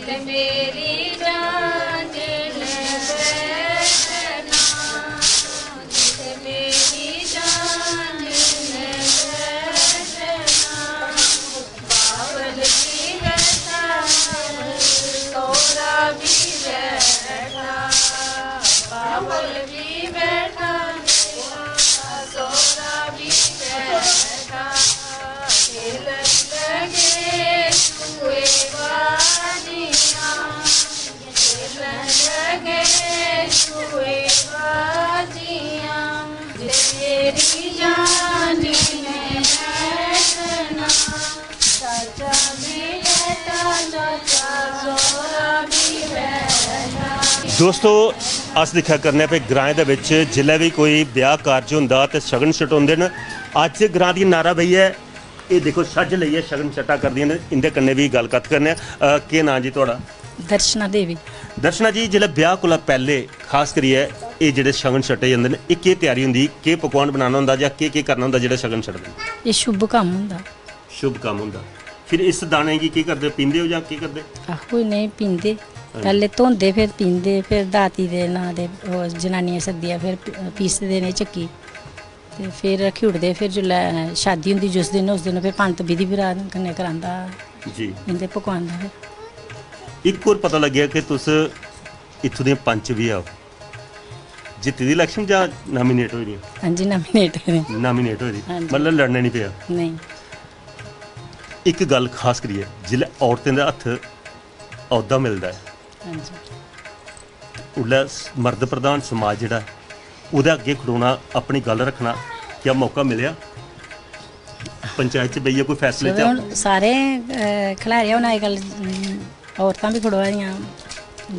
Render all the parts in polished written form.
मेरी जान बैठना, मेरी जान बैठना, बाबल भी बैठा सोरा भी बैठा, बाबल भी बैठा सोरा भी बैठा, खेलन लगे छुए बाजियां, खेलन लगे छुए बाजियां, तेरी जान में बैठना, चाचा भी बैठा चाचा सोरा भी बैठा। दोस्तों अस दिक्खा करने पे ग्राएं दे विच जिल्लै भी कोई ब्याह कारज हुंदा ते शगन छटाउंदे न। अज्ज ग्रां दी नारा भई है ये देखो छज लइयै शगन छटा करदियां न। इंदे कन्नै भी गलकत करने केह् नां जी तुहाड़ा? दर्शना देवी। दर्शना जी जिल्लै ब्याह कोला पैह्ले खास करियै एह् जेह्ड़े शगन छटे जंदे न एह् केह् त्यारी हुंदी, केह् पकवान बनाना हुंदा जां केह् करना हुंदा जेह्ड़ा शगन छटदे न? ये शुभ कम्म हुंदा। शुभ कम्म हुंदा। फिर इस दाने गी केह् करदे, पींदे हो जां केह् करदे? आहो नहीं पींदे, पैह्ले धोंदे फिर पींदे, फिर दाती दे नां दे जनानियां सद्दियां फिर पीसदे ने चक्की ते फिर रक्खी ओड़दे। फिर जेल्लै शादी हुंदी जिस दिन उस दिन फिर पंत विधि विधान कन्नै करांदा जी इंदे पकवान दा। फिर एक होर पता लग्गेआ कि तुस इत्थूं दे पंच भी आओ। जित्ती दी इलैक्शन जां नामिनेट होई दी? हां जी नामिनेट ने। नामिनेट होई दी हाँ जी। मतलब लड़ने नहीं पेआ। नहीं एक गल खास करिए जिल्लै औरतें दे हत्थ औह्दा मिलदा है हां जी उसलै मर्द प्रधान समाज जेह्ड़ा ओह्दे अग्गे खड़ोना, अपनी गल रखना, क्या मौका मिलेआ पंचायत च बेहियै कोई फैसले च? हुण सारे खिलारे हुण अजकल औरतां भी खड़ोआ दियां,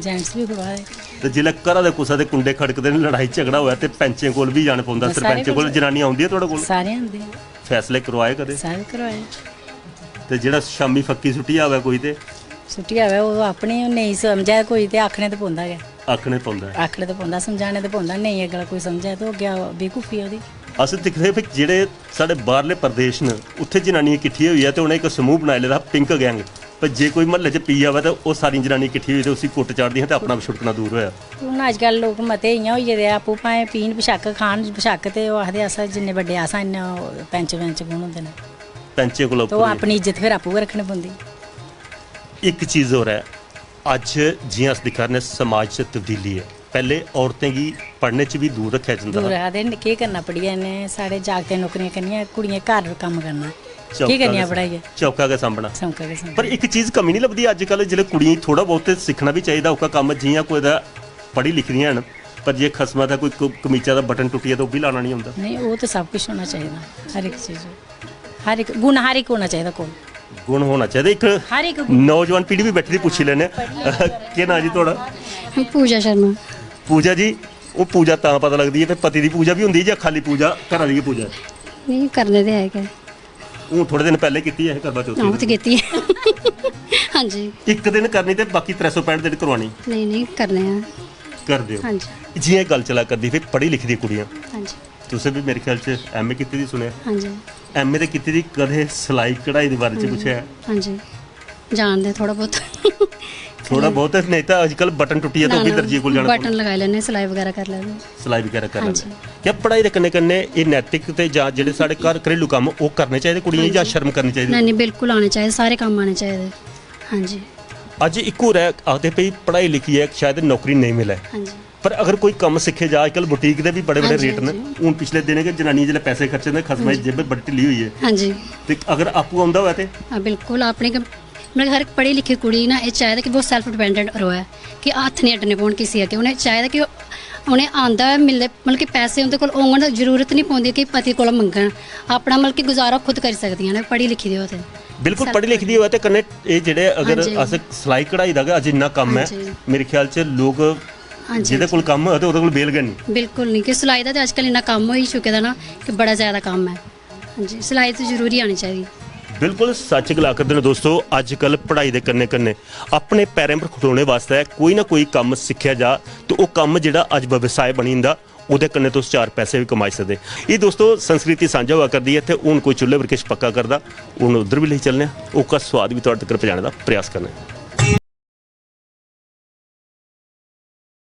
जेंट्स भी खड़ोआ दे। ते जिल्लै घरा दे कुसै दे कुंडे खड़कदे न, लड़ाई झगड़ा होया ते पैंचें कोल भी जाना पौंदा, सरपंच कोल जनानियां आउंदियां तुहाडे कोल? सारे आंदे, फैसले करवाए कदें? सारे करवाए। ते जेह्ड़ा शामी फक्की सुट्टी आवे कोई ते छुट्टी आवे ओह् अपनी नहीं समझै कोई ते आखने ते पौंदा गै, आखने पौंदा है। आखने ते पौंदा, समझाने ते पौंदा, नहीं अगला कोई समझै तो अग्गें बेवकूफी ओह्दी। अस दिखदे भी जेह्ड़े साढ़े बाहरले प्रदेश न उत्थे जनानियां किट्ठियां होइयै ते उ'नें इक समूह बनाई लेदा पिंक गैंग। पर जे कोई म्हल्ले च पी आवे ते ओह् सारी जनानियां किट्ठी होई ते उसी कुੱਟ चाढ़दियां ते अपना छुड़कना दूर होया। हून अजकल लोक मते इ'यां होई गेदे आपूं भाएं पीन बशक्क खान बशक्क ते ओह् आखदे अस जिन्ने बड्डे अस इन्ने पैंच गुण होंदे न पैंचें कोल तो ओह् अपनी इज्जत फिर आपूं गै रक्खनी पौंदी। एक चीज़ होर है, अज्ज जि'यां अस दिक्खा ने समाज च तब्दीली है। पहले औरतें गी पढ़ने च भी दूर रखेआ जंदा दूर हा। आखदे केह् करना पढ़ियै इन्नै, साढ़े जागतें नौकरियां करनियां, कुड़ियें घर कम्म करना, चौका केह् करनियां गै- पढ़ाइयै, चौका गै सांभना। सौंका गै सौंका। पर एक चीज़ कमी नहीं लभदी अजकल जिसलै कुड़ियें गी थोड़ा बहुत सिक्खना भी चाहिए ओह्का कम्म। जि'यां कोई दा पढ़ी लिखी दियां न पर जे खसमा दा कोई कमीचा दा बटन टुट्टिया तो ओह् भी लाना नहीं औंदा। नहीं वो तो सब कुछ होना चाहिए, हर एक चीज़, हर एक गुण हर एक होना चाहिए कोल, गुण होना चाहिए। एक हर एक नौजवान पीढ़ी भी बैठी दी, पुच्छी लैने केह् नां जी थुआढ़ा? पूजा शर्मा। पूजा जी, वो पूजा तां पता लगदी है कि पति दी पूजा भी होंदी है जां खाली पूजा घरा दी गै पूजा? नहीं करने दे है क्या? हूँ थोड़े दिन पहले की है करवा चौथ तो कीती है। हाँ जी। एक दिन करनी ते बाकी 365 दिन करवानी? नहीं नहीं करने हैं। कर दिओ। हाँ जी जि'यां गल चला करदी फिर पढ़ी लिखी दी कुड़ियां, हाँ जी तुसें भी मेरे ख्याल च MA कीती दी सुनेआ? हाँ जी MA ते कीती दी, कदें सिलाई कढ़ाई दे बारे च पुच्छेआ? हाँ जी जानते थोड़ा बहुत। थोड़ा बहुत नहीं तो अजकल बटन टुट्टिया तो भी दर्जी कोल जाना बटन लगाई लैने, सिलाई वगैरह कर लेने। सिलाई वगैरह कर हाँ लैंदे। क्या पढ़ाई दे कन्नै कन्नै एह् नैतिक ते जां जेह्ड़े साढ़े घर घरेलू कम्म ओह् करने चाहिदे कुड़ियें गी जां शर्म करनी चाहिदी? नहीं नहीं बिल्कुल आने चाहिए, सारे काम आने चाहिए। हाँ जी अज एक होर है, आखदे भई पढ़ाई लिखी है शायद नौकरी नहीं मिले, हाँ जी पर अगर कोई कम्म सिक्खे जा अजकल बुटीक दे भी बड़े बड़े हाँ जी, रेट न। हाँ हूँ पिछले दिनें गै जनानियां जिसलै पैसे खर्चे ने खसमा दी जेब बड़ी ढिल्ली होई है हाँ जी ते अगर आपूं आंदा होऐ ते हाँ बिल्कुल अपने मतलब हर पढ़ी लिखी कुड़ी ना ये चाहिए कि वो सेल्फ डिपेंडेंट रहे, कि हत्थ नहीं अड्डने पौन किसी अग्गे। उन्हें चाहिए कि उन्हें आंदा मिलदे मतलब कि पैसे उनके कोल होङन, जरूरत नहीं पौंदी कि पति कोल मंगन, अपना मतलब कि गुजारा खुद करी सकदियां ने पढ़ी लिखी दी हो ते। बिल्कुल पढ़ी लिखी दी होऐ ते कन्नै एह् जेह्ड़े अगर हाँ जी। अस सिलाई कढ़ाई दा गै अज्ज इन्ना कम्म हाँ है, जी। मेरे ख्याल च लोग हाँ जी जेह्दे कोल कम्म होऐ ते ओह्दे कोल बेल गै नहीं। बिल्कुल नहीं, कि सिलाई का तो आजकल इन्ना कम हो ही चुके दा ना कि बड़ा ज़्यादा कम है। हाँ जी सिलाई तो जरूरी आनी चाहिए। बिल्कुल सच गला करदे ने दोस्तों, अजकल पढ़ाई दे कन्नै कन्नै अपने पैरें पर खड़ोने वास्ते कोई ना कोई कम्म सिक्खेआ जा तो ओह् कम्म जेह्ड़ा अज व्यवसाय बनी जंदा, ओह्दे कन्नै तुस चार पैसे भी कमाई सकदे। एह् दोस्तों संस्कृति सांझा होआ करदी है ते हून कोई चुल्हे पर किश पक्का करदा, हून उद्धर भी लेई चलने ओह्का स्वाद भी तुहाडे तक्कर पजाने दा प्रयास करने।